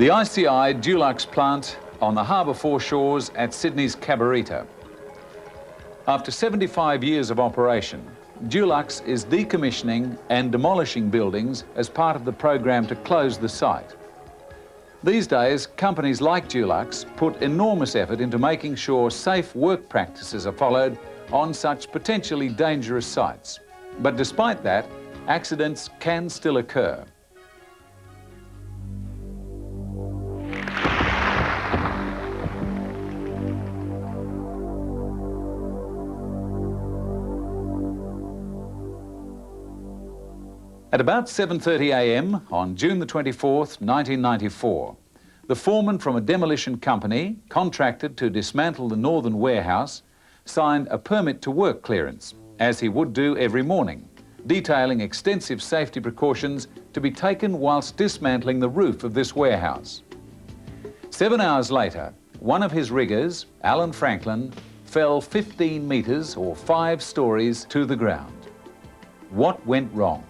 The ICI Dulux plant on the harbour foreshores at Sydney's Cabarita. After 75 years of operation, Dulux is decommissioning and demolishing buildings as part of the program to close the site. These days, companies like Dulux put enormous effort into making sure safe work practices are followed on such potentially dangerous sites. But despite that, accidents can still occur. At about 7:30 a.m. on June the 24th, 1994, the foreman from a demolition company contracted to dismantle the northern warehouse signed a permit to work clearance, as he would do every morning, detailing extensive safety precautions to be taken whilst dismantling the roof of this warehouse. 7 hours later, one of his riggers, Alan Franklin, fell 15 metres or 5 stories to the ground. What went wrong?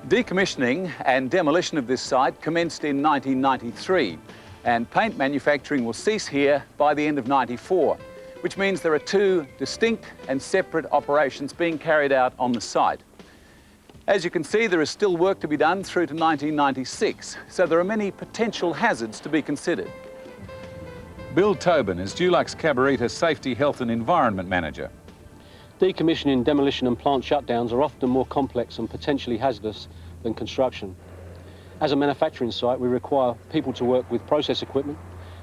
Decommissioning and demolition of this site commenced in 1993, and paint manufacturing will cease here by the end of '94, which means there are 2 distinct and separate operations being carried out on the site. As you can see, there is still work to be done through to 1996, so there are many potential hazards to be considered. Bill Tobin is Dulux Cabarita Safety, Health and Environment Manager. Decommissioning, demolition and plant shutdowns are often more complex and potentially hazardous than construction. As a manufacturing site, we require people to work with process equipment,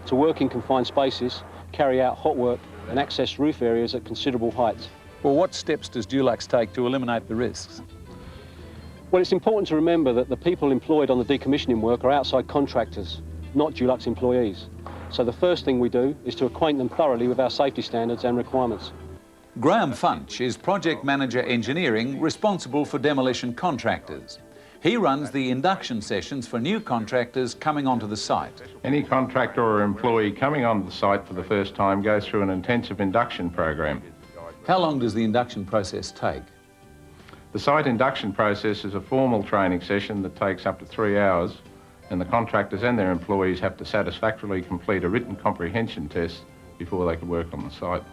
to work in confined spaces, carry out hot work and access roof areas at considerable heights. Well, what steps does Dulux take to eliminate the risks? Well, it's important to remember that the people employed on the decommissioning work are outside contractors, not Dulux employees. So the first thing we do is to acquaint them thoroughly with our safety standards and requirements. Graham Funch is Project Manager Engineering, responsible for demolition contractors. He runs the induction sessions for new contractors coming onto the site. Any contractor or employee coming onto the site for the first time goes through an intensive induction program. How long does the induction process take? The site induction process is a formal training session that takes up to 3 hours, and the contractors and their employees have to satisfactorily complete a written comprehension test before they can work on the site.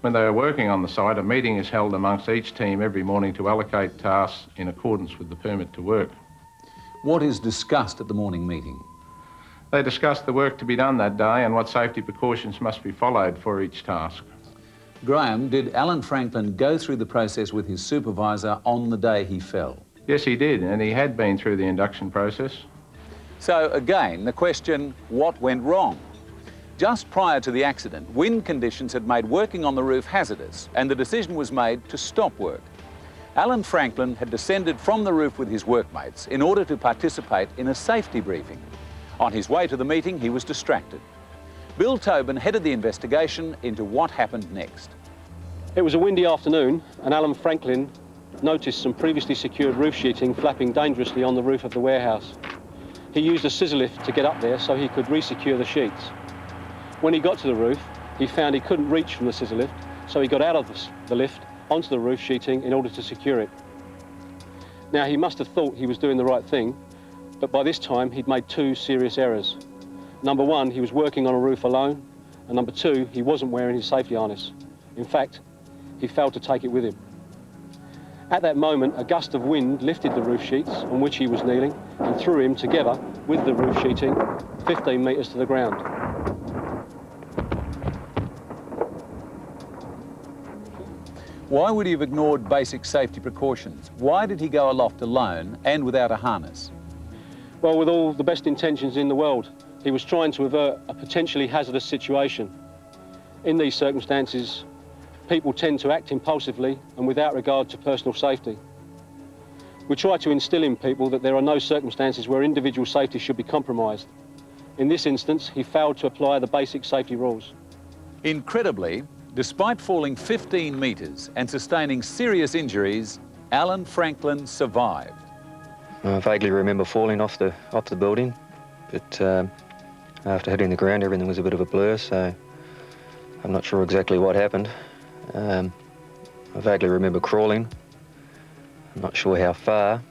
When they are working on the site, a meeting is held amongst each team every morning to allocate tasks in accordance with the permit to work. What is discussed at the morning meeting? They discuss the work to be done that day and what safety precautions must be followed for each task. Graham, did Alan Franklin go through the process with his supervisor on the day he fell? Yes, he did, and he had been through the induction process. So again, the question, what went wrong? Just prior to the accident, wind conditions had made working on the roof hazardous, and the decision was made to stop work. Alan Franklin had descended from the roof with his workmates in order to participate in a safety briefing. On his way to the meeting, he was distracted. Bill Tobin headed the investigation into what happened next. It was a windy afternoon, and Alan Franklin noticed some previously secured roof sheeting flapping dangerously on the roof of the warehouse. He used a scissor lift to get up there so he could resecure the sheets. When he got to the roof, he found he couldn't reach from the scissor lift, so he got out of the lift onto the roof sheeting in order to secure it. Now, he must have thought he was doing the right thing, but by this time he'd made 2 serious errors. Number 1, he was working on a roof alone, and number 2, he wasn't wearing his safety harness. In fact, he failed to take it with him. At that moment, a gust of wind lifted the roof sheets on which he was kneeling and threw him together with the roof sheeting 15 metres to the ground. Why would he have ignored basic safety precautions? Why did he go aloft alone and without a harness? Well, with all the best intentions in the world, he was trying to avert a potentially hazardous situation. In these circumstances, people tend to act impulsively and without regard to personal safety. We try to instill in people that there are no circumstances where individual safety should be compromised. In this instance, he failed to apply the basic safety rules. Incredibly, despite falling 15 metres and sustaining serious injuries, Alan Franklin survived. I vaguely remember falling off the building, but after hitting the ground, everything was a bit of a blur, so I'm not sure exactly what happened. I vaguely remember crawling. I'm not sure how far.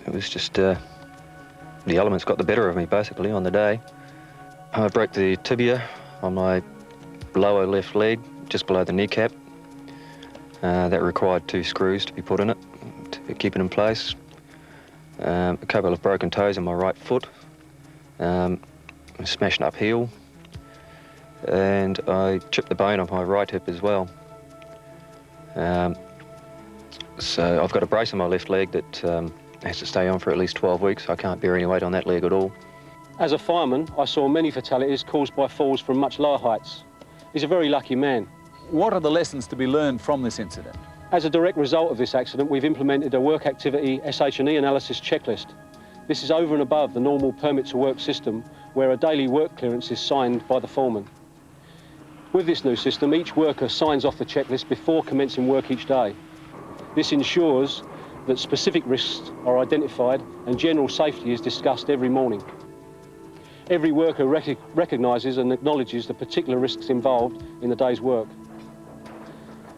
It was just the elements got the better of me basically on the day. I broke the tibia on my lower left leg, just below the kneecap. That required 2 screws to be put in it to keep it in place. A couple of broken toes in my right foot, smashed up heel, and I chipped the bone off my right hip as well. So I've got a brace on my left leg that has to stay on for at least 12 weeks. I can't bear any weight on that leg at all. As a fireman, I saw many fatalities caused by falls from much lower heights. He's a very lucky man. What are the lessons to be learned from this incident? As a direct result of this accident, we've implemented a work activity SH&E analysis checklist. This is over and above the normal permit to work system, where a daily work clearance is signed by the foreman. With this new system, each worker signs off the checklist before commencing work each day. This ensures that specific risks are identified and general safety is discussed every morning. Every worker recognises and acknowledges the particular risks involved in the day's work.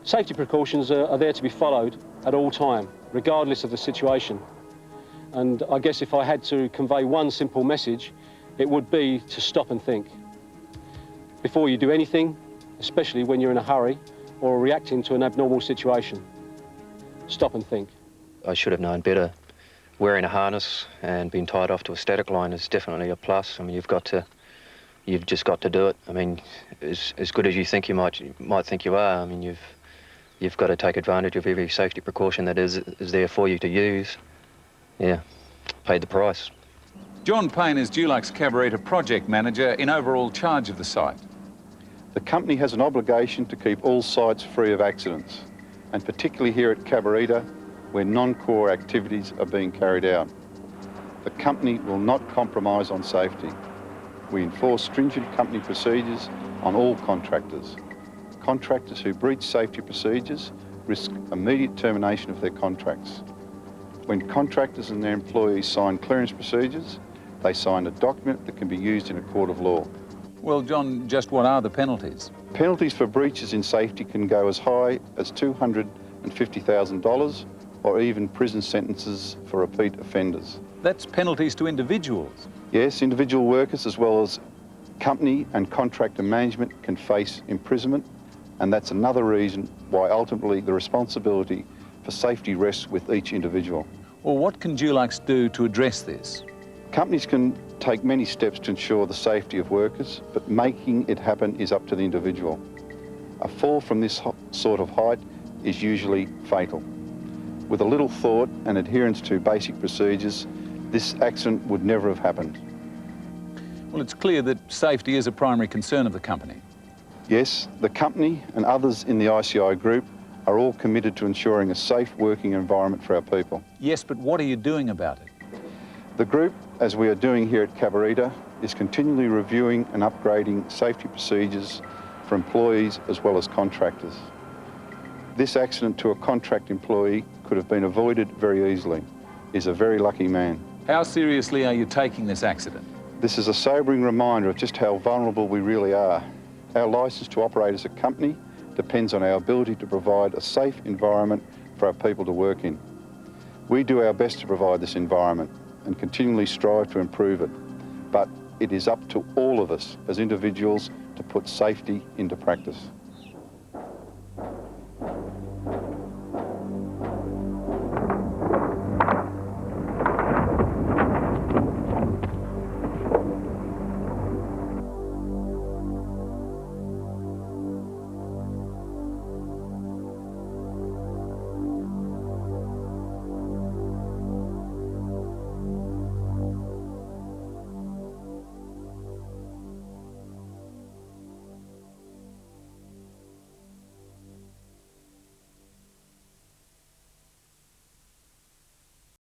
Safety precautions are there to be followed at all time, regardless of the situation. And I guess if I had to convey one simple message, it would be to stop and think. Before you do anything, especially when you're in a hurry or reacting to an abnormal situation. Stop and think. I should have known better. Wearing a harness and being tied off to a static line is definitely a plus. I mean, you've just got to do it. I mean, as good as you think you might think you are, I mean, you've got to take advantage of every safety precaution that is there for you to use. Yeah, paid the price. John Payne is Dulux Cabarita project manager in overall charge of the site. The company has an obligation to keep all sites free of accidents, and particularly here at Cabarita, where non-core activities are being carried out. The company will not compromise on safety. We enforce stringent company procedures on all contractors. Contractors who breach safety procedures risk immediate termination of their contracts. When contractors and their employees sign clearance procedures, they sign a document that can be used in a court of law. Well, John, just what are the penalties? Penalties for breaches in safety can go as high as $250,000 or even prison sentences for repeat offenders. That's penalties to individuals. Yes, individual workers as well as company and contractor management can face imprisonment, and that's another reason why ultimately the responsibility for safety rests with each individual. Well, what can Dulux do to address this? Companies can take many steps to ensure the safety of workers, but making it happen is up to the individual. A fall from this sort of height is usually fatal. With a little thought and adherence to basic procedures, this accident would never have happened. Well, it's clear that safety is a primary concern of the company. Yes, the company and others in the ICI group are all committed to ensuring a safe working environment for our people. Yes, but what are you doing about it? The group, as we are doing here at Cabarita, is continually reviewing and upgrading safety procedures for employees as well as contractors. This accident to a contract employee could have been avoided very easily. He's a very lucky man. How seriously are you taking this accident? This is a sobering reminder of just how vulnerable we really are. Our licence to operate as a company depends on our ability to provide a safe environment for our people to work in. We do our best to provide this environment and continually strive to improve it, but it is up to all of us as individuals to put safety into practice.